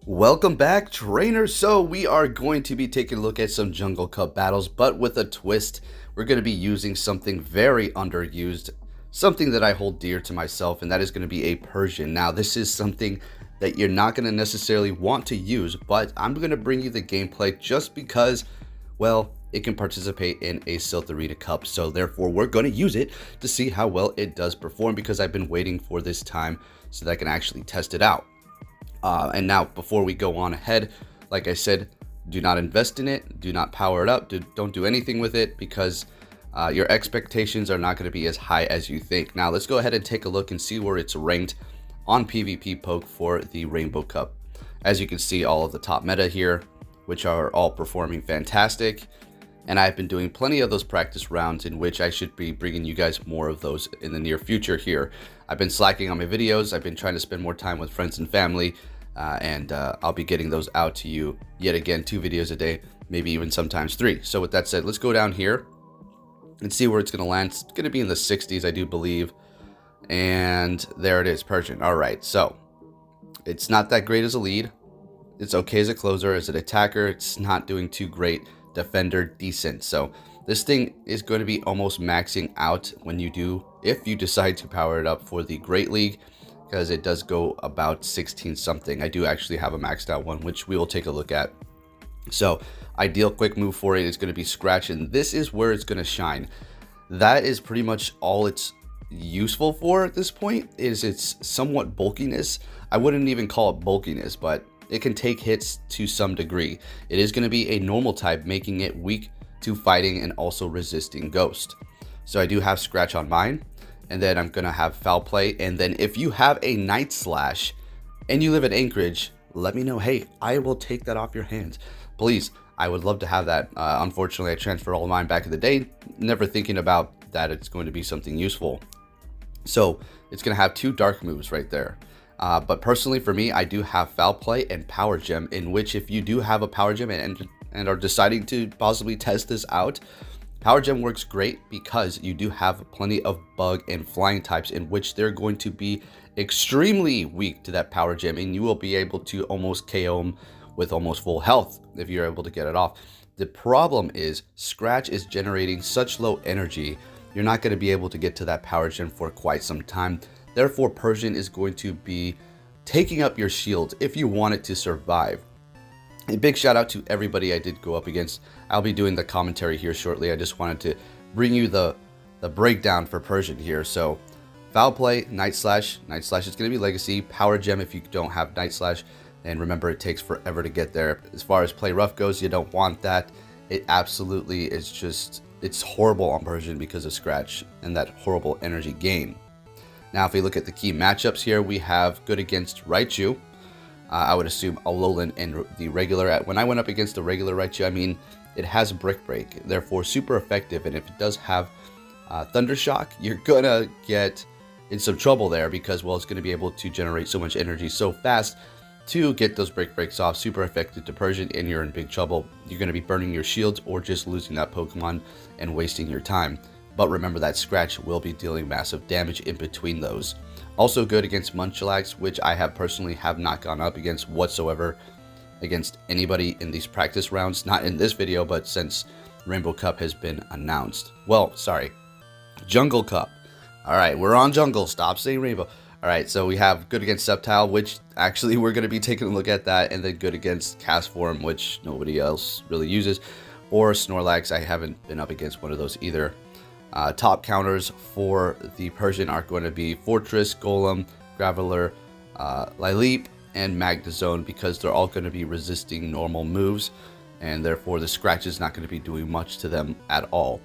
Welcome back, trainers. So we are going to be taking a look at some Jungle Cup battles, but with a twist. We're going to be using something very underused, something that I hold dear to myself, and that is going to be a Persian. Now, this is something that you're not going to necessarily want to use, but I'm going to bring you the gameplay just because, well, it can participate in a Silph Arena Cup. So therefore, we're going to use it to see how well it does perform, because I've been waiting for this time so that I can actually test it out. And now, before we go on ahead, like I said, do not invest in it, do not power it up, don't do anything with it, because your expectations are not going to be as high as you think. Now, let's go ahead and take a look and see where it's ranked on PvP Poke for the Rainbow Cup. As you can see, all of the top meta here, which are all performing fantastic. And I've been doing plenty of those practice rounds, in which I should be bringing you guys more of those in the near future here. I've been slacking on my videos. I've been trying to spend more time with friends and family. And I'll be getting those out to you yet again, 2 videos a day, maybe even sometimes 3. So with that said, let's go down here and see where it's going to land. It's going to be in the 60s, I do believe. And there it is, Persian. All right, so it's not that great as a lead. It's okay as a closer. As an attacker, it's not doing too great. Defender, decent. So this thing is going to be almost maxing out when you do, if you decide to power it up for the Great League, because it does go about 16 something. I do actually have a maxed out one, which we will take a look at. So ideal quick move for it is going to be Scratch, and this is where it's going to shine. That is pretty much all it's useful for at this point, is its somewhat bulkiness. I wouldn't even call it bulkiness, but it can take hits to some degree. It is going to be a normal type, making it weak to fighting and also resisting Ghost. So I do have Scratch on mine. And then I'm going to have Foul Play. And then if you have a Night Slash and you live in Anchorage, let me know. Hey, I will take that off your hands. Please, I would love to have that. Unfortunately, I transferred all of mine back in the day, never thinking about that it's going to be something useful. So it's going to have 2 dark moves right there. But personally, for me, I do have Foul Play and Power Gem, in which if you do have a Power Gem and are deciding to possibly test this out, Power Gem works great because you do have plenty of bug and flying types, in which they're going to be extremely weak to that Power Gem, and you will be able to almost KO them with almost full health if you're able to get it off. The problem is Scratch is generating such low energy, you're not going to be able to get to that Power Gem for quite some time. Therefore, Persian is going to be taking up your shield if you want it to survive. A big shout out to everybody I did go up against. I'll be doing the commentary here shortly. I just wanted to bring you the breakdown for Persian here. So Foul Play, Night Slash. Night Slash is going to be Legacy. Power Gem if you don't have Night Slash. And remember, it takes forever to get there. As far as Play Rough goes, you don't want that. It absolutely is just, it's horrible on Persian because of Scratch and that horrible energy gain. Now, if we look at the key matchups here, we have good against Raichu. I would assume Alolan and the regular. When I went up against the regular Raichu, I mean, it has Brick Break, therefore super effective. And if it does have Thunder Shock, you're gonna get in some trouble there, because, well, it's gonna be able to generate so much energy so fast to get those Brick Breaks off. Super effective to Persian, and you're in big trouble. You're gonna be burning your shields or just losing that Pokemon and wasting your time. But remember that Scratch will be dealing massive damage in between those. Also good against Munchlax, which I have personally have not gone up against whatsoever against anybody in these practice rounds. Not in this video, but since Rainbow Cup has been announced. Well, sorry, Jungle Cup. All right, we're on Jungle. Stop saying Rainbow. All right, so we have good against Sceptile, which actually we're going to be taking a look at that. And then good against Castform, which nobody else really uses. Or Snorlax. I haven't been up against one of those either. Top counters for the Persian are going to be Fortress, Golem, Graveler, Lileep, and Magnezone, because they're all going to be resisting normal moves, and therefore the Scratch is not going to be doing much to them at all.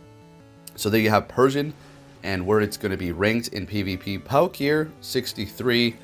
So there you have Persian, and where it's going to be ranked in PvP Poke here, 63,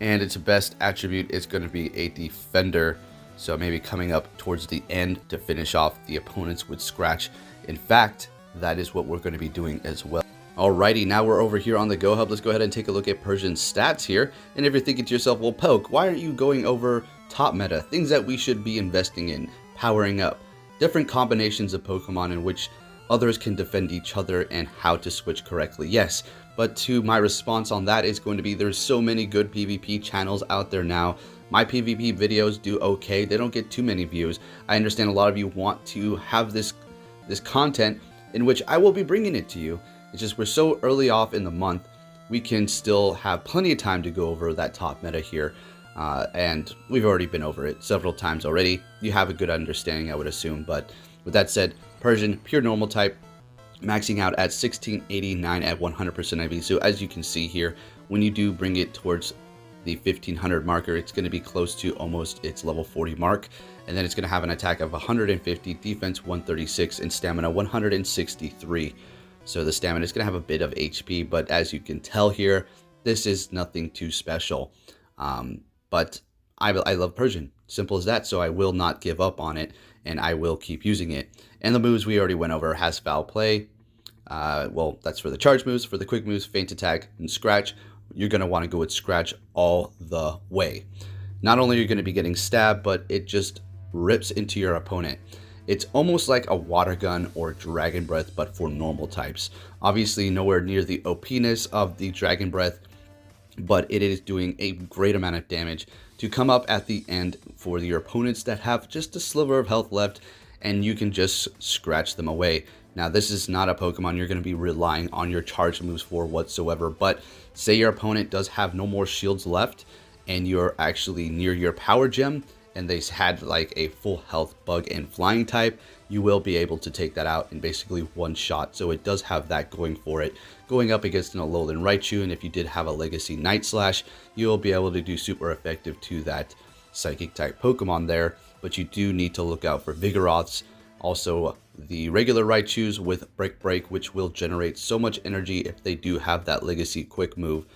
and its best attribute is going to be a Defender, so maybe coming up towards the end to finish off the opponents with Scratch. In fact, that is what we're going to be doing as well. Alrighty, now we're over here on the Go Hub. Let's go ahead and take a look at Persian's stats here. And if you're thinking to yourself, well, Poke, why aren't you going over top meta? Things that we should be investing in, powering up, different combinations of Pokemon in which others can defend each other, and how to switch correctly. Yes, but to my response on that is going to be, there's so many good PvP channels out there now My PvP videos do okay. They don't get too many views. I understand a lot of you want to have this content in which I will be bringing it to you. It's just we're so early off in the month, we can still have plenty of time to go over that top meta here. And we've already been over it several times already. You have a good understanding, I would assume. But with that said, Persian, pure normal type, maxing out at 1689 at 100% IV. So as you can see here, when you do bring it towards the 1500 marker, it's going to be close to almost its level 40 mark. And then it's going to have an attack of 150, defense 136, and stamina 163. So the stamina is going to have a bit of HP, but as you can tell here, this is nothing too special. But I love Persian, simple as that, so I will not give up on it, and I will keep using it. And the moves we already went over, has foul play. Well, that's for the charge moves. For the quick moves, feint attack, and scratch, you're going to want to go with scratch all the way. Not only are you going to be getting stabbed, but it just rips into your opponent. It's almost like a water gun or dragon breath, but for normal types. Obviously nowhere near the OP-ness of the dragon breath, but it is doing a great amount of damage to come up at the end for your opponents that have just a sliver of health left, and you can just scratch them away. Now, this is not a Pokemon you're going to be relying on your charge moves for whatsoever, but say your opponent does have no more shields left and you're actually near your power gem and they had like a full health bug and flying type, you will be able to take that out in basically one shot. So it does have that going for it. Going up against an Alolan Raichu, and if you did have a Legacy Night Slash, you'll be able to do super effective to that Psychic type Pokemon there. But you do need to look out for Vigoroths. Also, the regular Raichus with Break, which will generate so much energy if they do have that Legacy Quick move.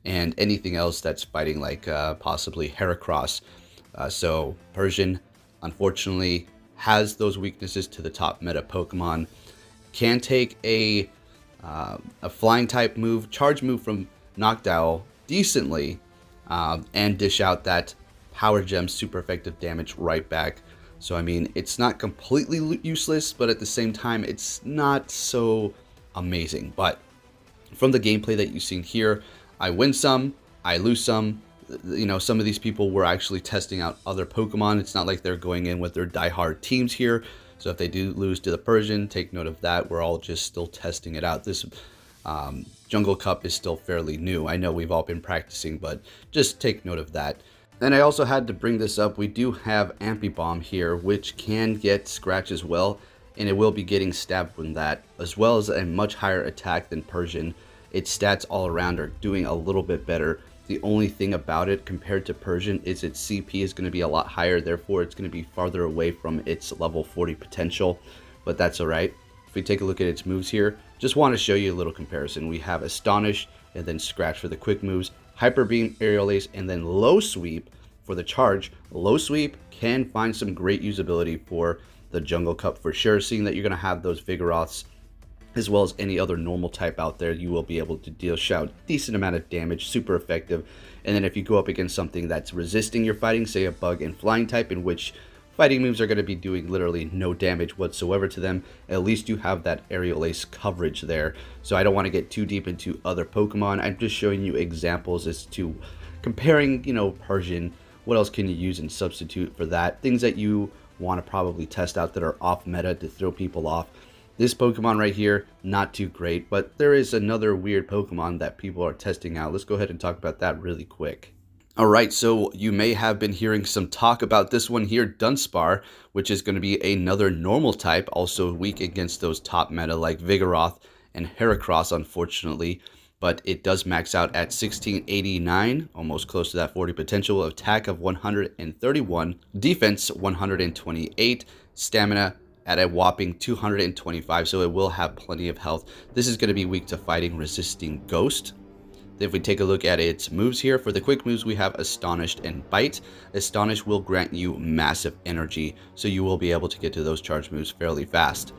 And anything else that's fighting like possibly Heracross. So Persian, unfortunately, has those weaknesses to the top meta Pokemon. Can take a flying type move, charge move from Noctowl decently, and dish out that power gem super effective damage right back. So I mean, it's not completely useless, but at the same time, it's not so amazing. But from the gameplay that you've seen here, I win some, I lose some. You know, some of these people were actually testing out other Pokemon. It's not like they're going in with their diehard teams here. So if they do lose to the Persian, take note of that. We're all just still testing it out. This Jungle Cup is still fairly new. I know we've all been practicing, but just take note of that. And I also had to bring this up. We do have Ampibomb here, which can get scratch as well, and it will be getting stabbed from that, as well as a much higher attack than Persian. Its stats all around are doing a little bit better. The only thing about it compared to Persian is its CP is going to be a lot higher, therefore it's going to be farther away from its level 40 potential, but that's alright. If we take a look at its moves here, just want to show you a little comparison. We have Astonish, and then Scratch for the quick moves, Hyper Beam, Aerial Ace, and then Low Sweep for the charge. Low Sweep can find some great usability for the Jungle Cup for sure, seeing that you're going to have those Vigoroths as well as any other normal type out there. You will be able to dish out decent amount of damage, super effective. And then if you go up against something that's resisting your fighting, say a bug and flying type, in which fighting moves are going to be doing literally no damage whatsoever to them, at least you have that Aerial Ace coverage there. So I don't want to get too deep into other Pokemon. I'm just showing you examples as to comparing, you know, Persian. What else can you use and substitute for that? Things that you want to probably test out that are off meta to throw people off. This Pokemon right here, not too great, but there is another weird Pokemon that people are testing out. Let's go ahead and talk about that really quick. Alright, so you may have been hearing some talk about this one here, Dunsparce, which is going to be another normal type, also weak against those top meta like Vigoroth and Heracross, unfortunately. But it does max out at 1689, almost close to that 40 potential, attack of 131, defense 128, stamina at a whopping 225, so it will have plenty of health. This is going to be weak to fighting resisting Ghost. If we take a look at its moves here, for the quick moves we have Astonished and Bite. Astonish will grant you massive energy, so you will be able to get to those charge moves fairly fast.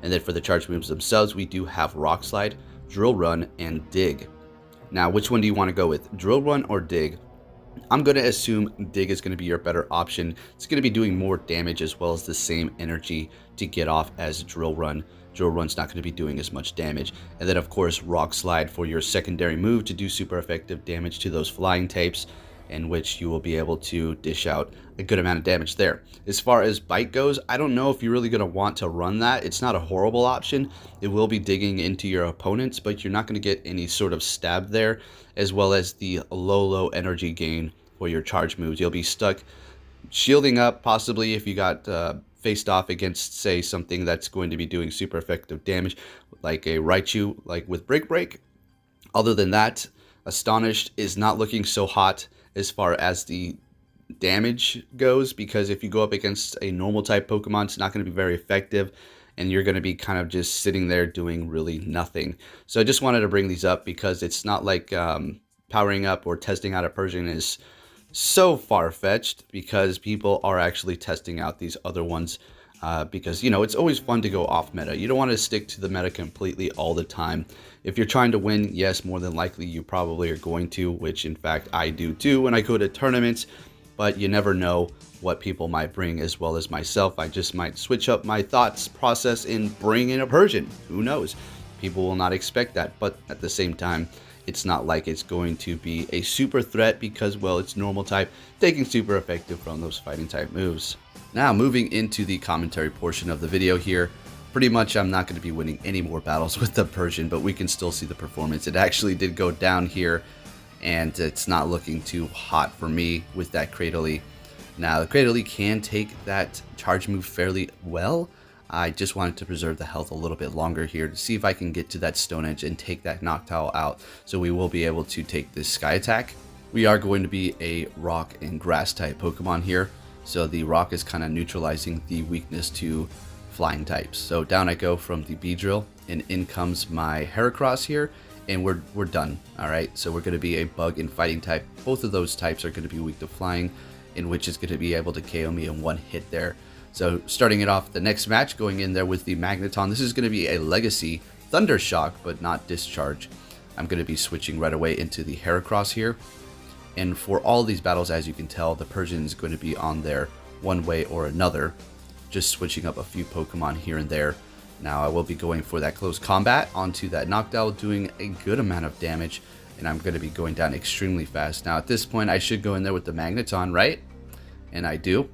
And then for the charge moves themselves, we do have Rock Slide, Drill Run, and Dig. Now, which one do you want to go with, Drill Run or Dig? I'm going to assume Dig is going to be your better option. It's going to be doing more damage as well as the same energy to get off as Drill Run. Drill Run's not going to be doing as much damage. And then, of course, Rock Slide for your secondary move to do super effective damage to those flying types. in which you will be able to dish out a good amount of damage there. As far as bite goes, I don't know if you're really going to want to run that. It's not a horrible option. It will be digging into your opponents, but you're not going to get any sort of stab there, as well as the low energy gain for your charge moves. You'll be stuck shielding up, possibly if you got faced off against, say, something that's going to be doing super effective damage, like a Raichu, like with Break. Other than that, Astonished is not looking so hot as far as the damage goes, because if you go up against a normal type Pokemon, it's not going to be very effective, and you're going to be kind of just sitting there doing really nothing. So I just wanted to bring these up because it's not like powering up or testing out a Persian is so far-fetched, because people are actually testing out these other ones because, you know, it's always fun to go off meta. You don't want to stick to the meta completely all the time. If you're trying to win, yes, more than likely you probably are going to, which in fact I do too when I go to tournaments, but you never know what people might bring, as well as myself. I just might switch up my thoughts process and bring in a Persian. Who knows? People will not expect that, but at the same time, it's not like it's going to be a super threat because, well, it's normal type, taking super effective from those fighting type moves. Now, moving into the commentary portion of the video here, pretty much I'm not going to be winning any more battles with the Persian, but we can still see the performance. It actually did go down here, and it's not looking too hot for me with that Cradily. Now, the Cradily can take that charge move fairly well. I just wanted to preserve the health a little bit longer here to see if I can get to that Stone Edge and take that Noctowl out, so we will be able to take this Sky Attack. We are going to be a Rock and Grass type Pokemon here, so the Rock is kind of neutralizing the weakness to flying types. So down I go from the Beedrill, and in comes my Heracross here, and we're done. Alright, so we're going to be a Bug and Fighting type. Both of those types are going to be weak to flying, in which is going to be able to KO me in one hit there. So starting it off the next match, going in there with the Magneton. This is going to be a Legacy Thunder Shock, but not Discharge. I'm going to be switching right away into the Heracross here. And for all these battles, as you can tell, the Persian is going to be on there one way or another, just switching up a few Pokemon here and there. Now I will be going for that close combat onto that Noctowl, doing a good amount of damage, and I'm going to be going down extremely fast. Now at this point, I should go in there with the Magneton, right? And I do.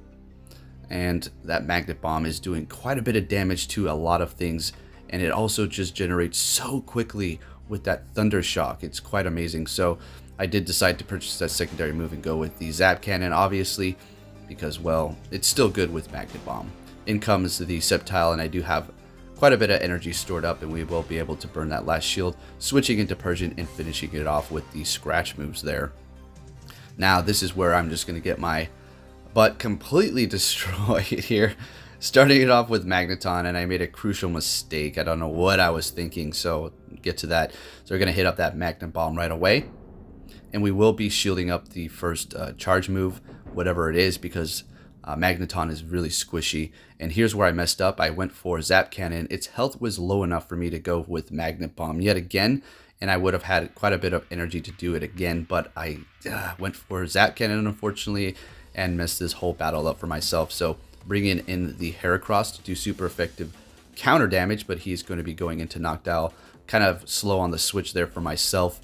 And that Magnet Bomb is doing quite a bit of damage to a lot of things, and it also just generates so quickly with that Thunder Shock. It's quite amazing. So I did decide to purchase that secondary move and go with the Zap Cannon, obviously, because, well, it's still good with Magnet Bomb. In comes the Sceptile, and I do have quite a bit of energy stored up, and we will be able to burn that last shield, switching into Persian and finishing it off with the Scratch moves there. Now this is where I'm just going to get my butt completely destroyed here, starting it off with Magneton, and I made a crucial mistake. I don't know what I was thinking, so get to that. So we're going to hit up that Magnet Bomb right away, and we will be shielding up the first charge move, whatever it is, because Magneton is really squishy. And here's where I messed up. I went for Zap Cannon. Its health was low enough for me to go with Magnet Bomb yet again, and I would have had quite a bit of energy to do it again, but I went for Zap Cannon, unfortunately, and messed this whole battle up for myself. So bringing in the Heracross to do super effective counter damage, but he's going to be going into Noctowl. Kind of slow on the switch there for myself.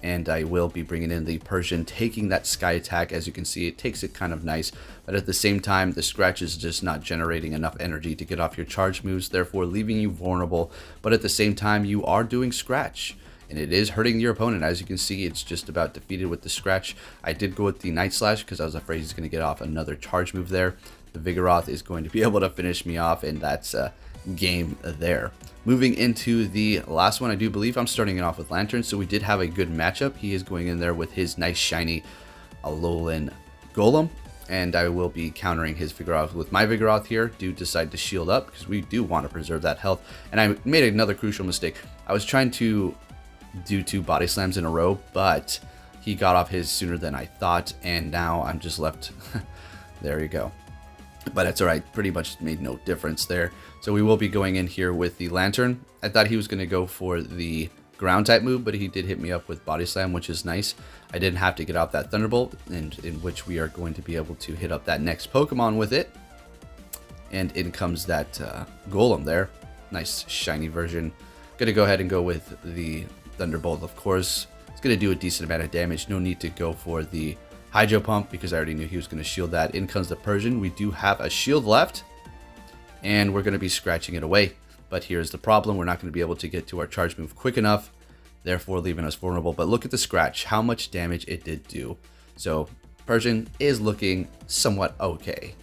And I will be bringing in the Persian, taking that Sky Attack. As you can see, it takes it kind of nice, but at the same time, the Scratch is just not generating enough energy to get off your charge moves, therefore leaving you vulnerable. But at the same time, you are doing Scratch, and it is hurting your opponent. As you can see, it's just about defeated with the Scratch. I did go with the Night Slash because I was afraid he's going to get off another charge move there. The Vigoroth is going to be able to finish me off, and that's game there. Moving into the last one, I do believe I'm starting it off with Lantern, so we did have a good matchup. He is going in there with his nice shiny Alolan Golem, and I will be countering his Vigoroth with my Vigoroth here. Do decide to shield up because we do want to preserve that health. And I made another crucial mistake. I was trying to do 2 body slams in a row, but he got off his sooner than I thought, and now I'm just left. There you go. But it's alright, pretty much made no difference there. So we will be going in here with the Lantern. I thought he was going to go for the ground type move, but he did hit me up with Body Slam, which is nice. I didn't have to get off that Thunderbolt, and in which we are going to be able to hit up that next Pokemon with it. And in comes that Golem there. Nice shiny version. Gonna go ahead and go with the Thunderbolt, of course. It's gonna do a decent amount of damage. No need to go for the Hydro Pump, because I already knew he was going to shield that. In comes the Persian. We do have a shield left, and we're going to be scratching it away. But here's the problem. We're not going to be able to get to our charge move quick enough, therefore leaving us vulnerable. But look at the scratch, how much damage it did do. So Persian is looking somewhat okay.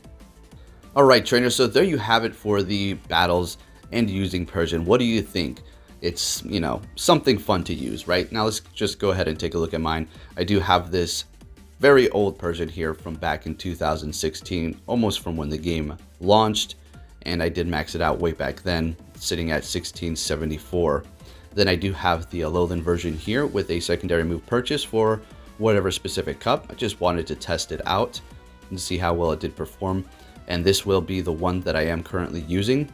All right, trainers, so there you have it for the battles and using Persian. What do you think? It's, you know, something fun to use, right? Now let's just go ahead and take a look at mine. I do have this very old Persian here from back in 2016, almost from when the game launched, and I did max it out way back then, sitting at 1674. Then I do have the Alolan version here with a secondary move purchase for whatever specific cup. I just wanted to test it out and see how well it did perform, and this will be the one that I am currently using.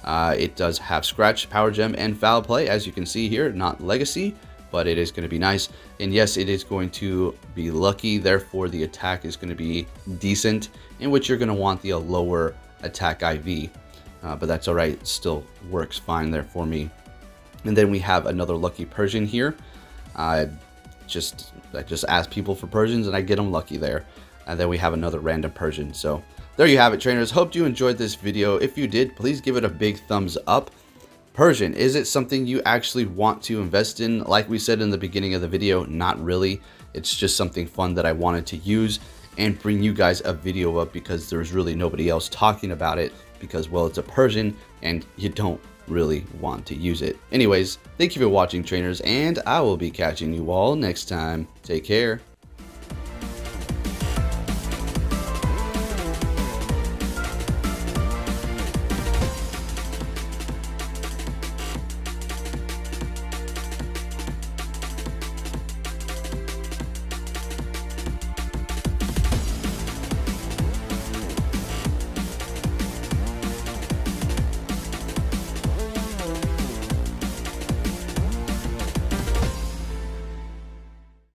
It does have Scratch, Power Gem, and Foul Play, as you can see here, not Legacy, but it is going to be nice. And yes, it is going to be lucky, therefore the attack is going to be decent, in which you're going to want the lower attack IV. But that's alright, it still works fine there for me. And then we have another lucky Persian here. I just ask people for Persians and I get them lucky there. And then we have another random Persian. So there you have it, trainers. Hope you enjoyed this video. If you did, please give it a big thumbs up. Persian, is it something you actually want to invest in? Like we said in the beginning of the video, not really. It's just something fun that I wanted to use and bring you guys a video up because there's really nobody else talking about it because, well, it's a Persian and you don't really want to use it. Anyways, thank you for watching, trainers, and I will be catching you all next time. Take care.